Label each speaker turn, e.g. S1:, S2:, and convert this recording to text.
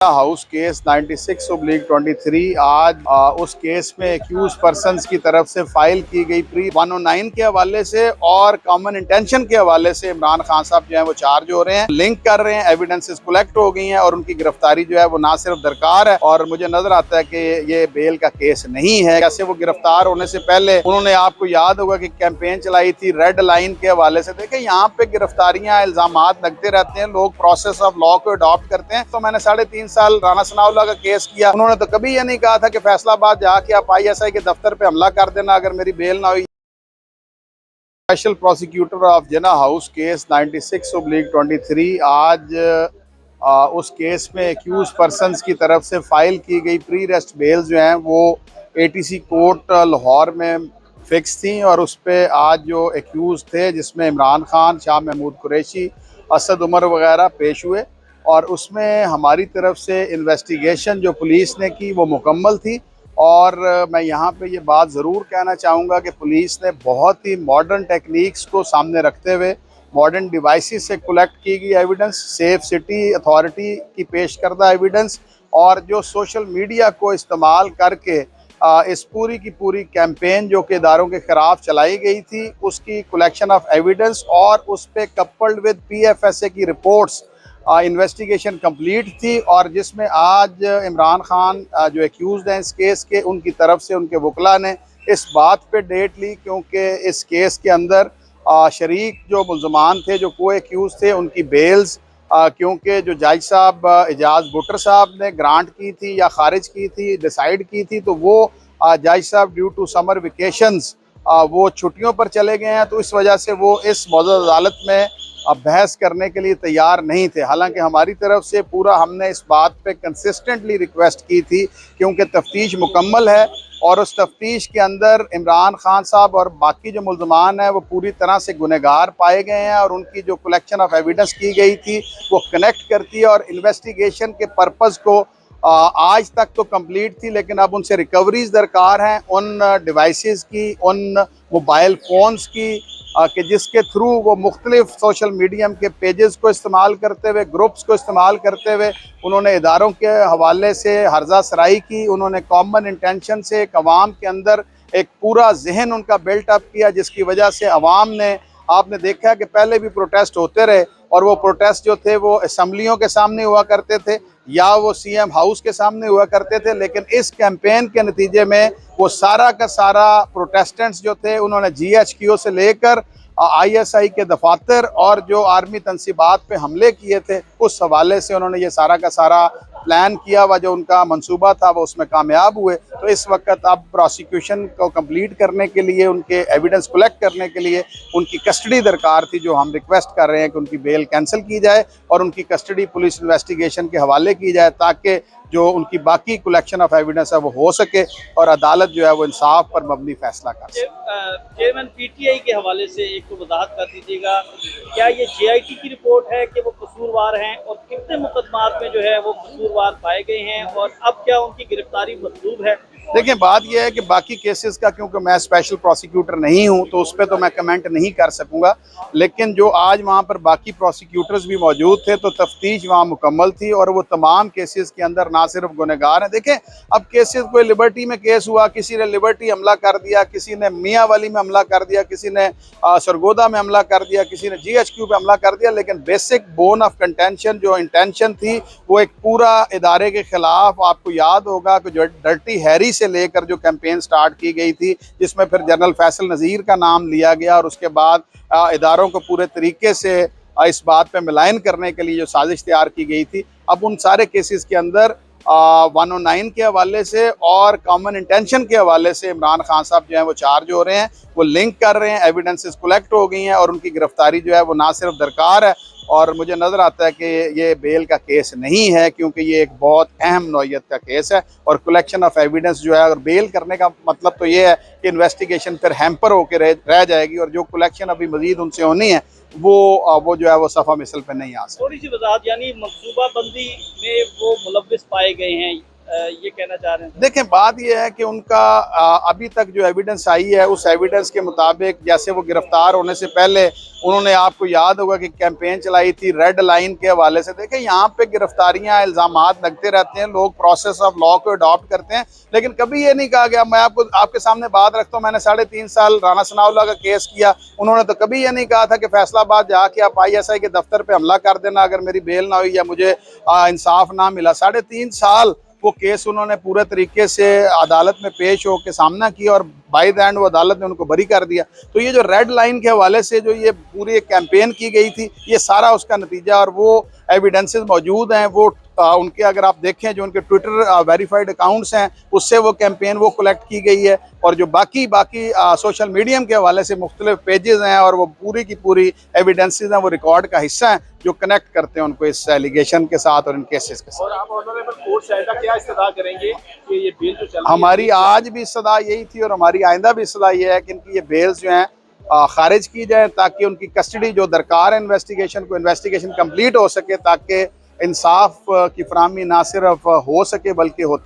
S1: House case 96/23 आज उस case में एक्यूज पर्संस की तरफ से फाइल की गई प्री 109 के हवाले से और कॉमन इंटेंशन के हवाले से इमरान खान साहब जो है वो चार्ज हो रहे हैं, लिंक कर रहे हैं, एविडेंसेस कलेक्ट हो गई हैं और उनकी गिरफ्तारी जो है वो ना सिर्फ दरकार है और मुझे नजर आता है कि ये बेल का केस नहीं है। जैसे वो गिरफ्तार होने से पहले उन्होंने, आपको याद होगा कि कैंपेन चलाई थी रेड लाइन के हवाले से। देखें, यहाँ पे गिरफ्तारियां, इल्जामात लगते रहते हैं, लोग प्रोसेस ऑफ लॉ को अडॉप्ट करते हैं। तो मैंने 3.5 साल राना सनाउल्लाह का केस किया, उन्होंने तो कभी ये नहीं कहा था कि फैसलाबाद जाके आप ISI के दफ्तर पे हमला कर देना अगर मेरी बेल ना हुई। Special prosecutor of Jinnah house case 96/23 आज उस केस में एक्यूज पर्संस की तरफ से फाइल की गई प्री रेस्ट बेल जो हैं वो ATC कोर्ट लाहौर में फिक्स थी और उस पर आज जो एक्यूज थे जिसमें इमरान खान, शाह महमूद कुरैशी, असद उमर वगैरह पेश हुए और उसमें हमारी तरफ से इन्वेस्टिगेशन जो पुलिस ने की वो मुकम्मल थी। और मैं यहाँ पे ये बात ज़रूर कहना चाहूँगा कि पुलिस ने बहुत ही मॉडर्न टेक्निक्स को सामने रखते हुए, मॉडर्न डिवाइसेस से कलेक्ट की गई एविडेंस, सेफ सिटी अथॉरिटी की पेश करदा एविडेंस और जो सोशल मीडिया को इस्तेमाल करके इस पूरी की पूरी कैंपेन जो कि इदारों के ख़िलाफ़ चलाई गई थी उसकी कलेक्शन ऑफ एविडेंस और उस पर कपल्ड विद PFSA की रिपोर्ट्स इन्वेस्टिगेशन कंप्लीट थी और जिसमें आज इमरान खान जो एक्यूज हैं इस केस के, उनकी तरफ से उनके वकला ने इस बात पे डेट ली क्योंकि इस केस के अंदर शरीक जो मुल्ज़मान थे, जो को एक्यूज थे, उनकी बेल्स क्योंकि जो जज साहब एजाज बुटर साहब ने ग्रांट की थी या खारिज की थी, डिसाइड की थी, तो वो जज साहब ड्यू टू समर वेकेशंस वो छुट्टियों पर चले गए हैं, तो इस वजह से वो इस मौजूदा अदालत में बहस करने के लिए तैयार नहीं थे। हालांकि हमारी तरफ से पूरा हमने इस बात पे कंसिस्टेंटली रिक्वेस्ट की थी क्योंकि तफ्तीश मुकम्मल है और उस तफ्तीश के अंदर इमरान खान साहब और बाकी जो मुल्ज़मान हैं वो पूरी तरह से गुनहगार पाए गए हैं और उनकी जो कलेक्शन ऑफ एविडेंस की गई थी वो कनेक्ट करती है और इन्वेस्टिगेशन के पर्पज़ को आज तक तो कंप्लीट थी, लेकिन अब उनसे रिकवरीज दरकार हैं उन डिवाइसेस की, उन मोबाइल फ़ोन्स की कि जिसके थ्रू वो मुख्तलिफ सोशल मीडियम के पेजेस को इस्तेमाल करते हुए, ग्रुप्स को इस्तेमाल करते हुए उन्होंने इदारों के हवाले से हर्जा सराई की, उन्होंने कॉमन इंटेंशन से एक अवाम के अंदर एक पूरा जहन उनका बिल्टअप किया जिसकी वजह से अवाम ने, आपने देखा कि पहले भी प्रोटेस्ट होते रहे और वो प्रोटेस्ट जो थे वो असम्बलियों के सामने हुआ करते थे या वो CM हाउस के सामने हुआ करते थे, लेकिन इस कैंपेन के नतीजे में वो सारा का सारा प्रोटेस्टेंट्स जो थे उन्होंने GHQ से लेकर ISI के दफातर और जो आर्मी तनसीबात पे हमले किए थे उस हवाले से उन्होंने ये सारा का सारा प्लान किया हुआ जो उनका मंसूबा था वो उसमें कामयाब हुए। तो इस वक्त अब प्रोसिक्यूशन को कंप्लीट करने के लिए, उनके एविडेंस कलेक्ट करने के लिए उनकी कस्टडी दरकार थी, जो हम रिक्वेस्ट कर रहे हैं कि उनकी बेल कैंसिल की जाए और उनकी कस्टडी पुलिस इन्वेस्टिगेशन के हवाले की जाए ताकि जो उनकी बाकी कलेक्शन ऑफ एविडेंस है वो हो सके और अदालत जो है वो इंसाफ पर मबनी फैसला कर सके।
S2: चेयरमैन PTI के हवाले से एक तो वजाहत कर दीजिएगा, क्या ये JIT की रिपोर्ट है कि वो कसूरवार हैं और कितने मुकदमात में जो है वो कसूरवार पाए गए हैं और अब क्या उनकी गिरफ्तारी मतलूब है?
S1: देखिए, बात यह है कि बाकी केसेस का क्योंकि मैं स्पेशल प्रोसिक्यूटर नहीं हूं तो उस पर तो मैं कमेंट नहीं कर सकूंगा, लेकिन जो आज वहां पर बाकी प्रोसिक्यूटर्स भी मौजूद थे तो तफ्तीश वहां मुकम्मल थी और वो तमाम केसेस के अंदर ना सिर्फ गुनहगार हैं। देखें, अब केसेस कोई लिबर्टी में केस हुआ, किसी ने लिबर्टी हमला कर दिया, किसी ने मियाँ वाली में हमला कर दिया, किसी ने सरगोदा में हमला कर दिया, किसी ने GHQ पे हमला कर दिया, लेकिन बेसिक बोन ऑफ कंटेंशन जो इंटेंशन थी वो एक पूरा इदारे के खिलाफ, आपको याद होगा कि जो डर्टी हैरी से लेकर जो कैंपेन स्टार्ट की गई थी जिसमें फिर जनरल फैसल नज़ीर का नाम लिया गया और उसके बाद इदारों को पूरे तरीके से इस बात पे मिलान करने के लिए जो साजिश तैयार की गई थी, अब उन सारे केसेस के अंदर 109 के हवाले से और कॉमन इंटेंशन के हवाले से इमरान खान साहब जो हैं वो चार्ज हो रहे हैं, वो लिंक कर रहे हैं, एविडेंसेस कलेक्ट हो गई हैं और उनकी गिरफ्तारी जो है वो ना सिर्फ दरकार है और मुझे नज़र आता है कि ये बेल का केस नहीं है क्योंकि ये एक बहुत अहम नौइयत का केस है और कलेक्शन ऑफ एविडेंस जो है, और बेल करने का मतलब तो ये है कि इन्वेस्टिगेशन फिर हैम्पर होकर रह जाएगी और जो कलेक्शन अभी मजीद उनसे होनी है वो जो है वो सफ़ा मिसल पे नहीं आ सकती।
S2: थोड़ी सी वजाहत, यानी मनसूबा बंदी में वो मुलव्विस पाए गए हैं ये कहना चाह रहे हैं?
S1: देखें, बात यह है कि उनका अभी तक जो एविडेंस आई है उस एविडेंस के मुताबिक, जैसे वो गिरफ्तार होने से पहले उन्होंने, आपको याद होगा कि कैंपेन चलाई थी रेड लाइन के हवाले से। देखें, यहाँ पे गिरफ्तारियां, इल्ज़ामात लगते रहते हैं, लोग प्रोसेस ऑफ लॉ को अडॉप्ट करते हैं, लेकिन कभी ये नहीं कहा गया। मैं आपको आपके सामने बात रखता हूँ, मैंने 3.5 साल राना सनाउल्लाह का केस किया, उन्होंने तो कभी ये नहीं कहा था कि फैसलाबाद जाके आप ISI के दफ्तर पे हमला कर देना अगर मेरी बेल ना हुई या मुझे इंसाफ ना मिला। 3.5 साल वो केस उन्होंने पूरे तरीके से अदालत में पेश होकर सामना किया और बाय द एंड वो अदालत ने उनको बरी कर दिया। तो ये जो रेड लाइन के हवाले से जो ये पूरी एक कैंपेन की गई थी, ये सारा उसका नतीजा, और वो एविडेंसेस मौजूद हैं। वो उनके, अगर आप देखें, जो उनके ट्विटर वेरीफाइड अकाउंट्स हैं, उससे वो कैंपेन वो कलेक्ट की गई है। और जो बाकी सोशल मीडियम के हवाले से मुख्तलिफ पेजेस हैं और वो पूरी की पूरी एविडेंसेस हैं, वो रिकॉर्ड का हिस्सा हैं जो कनेक्ट करते हैं उनको इस एलिगेशन के साथ और इन केसेस के साथ।
S3: और आप ऑनरेबल कोर्ट से क्या इस्तदा करेंगे कि ये बेल जो चल रही है?
S1: हमारी आज भी इस्तदा यही थी और हमारी आइंदा भी इस्तदा ये है कि इनकी ये बेल्स जो हैं खारिज की जाए, ताकि उनकी कस्टडी जो दरकार है इन्वेस्टिगेशन कंप्लीट हो सके, ताकि इंसाफ की फराहमी ना सिर्फ हो सके बल्कि हो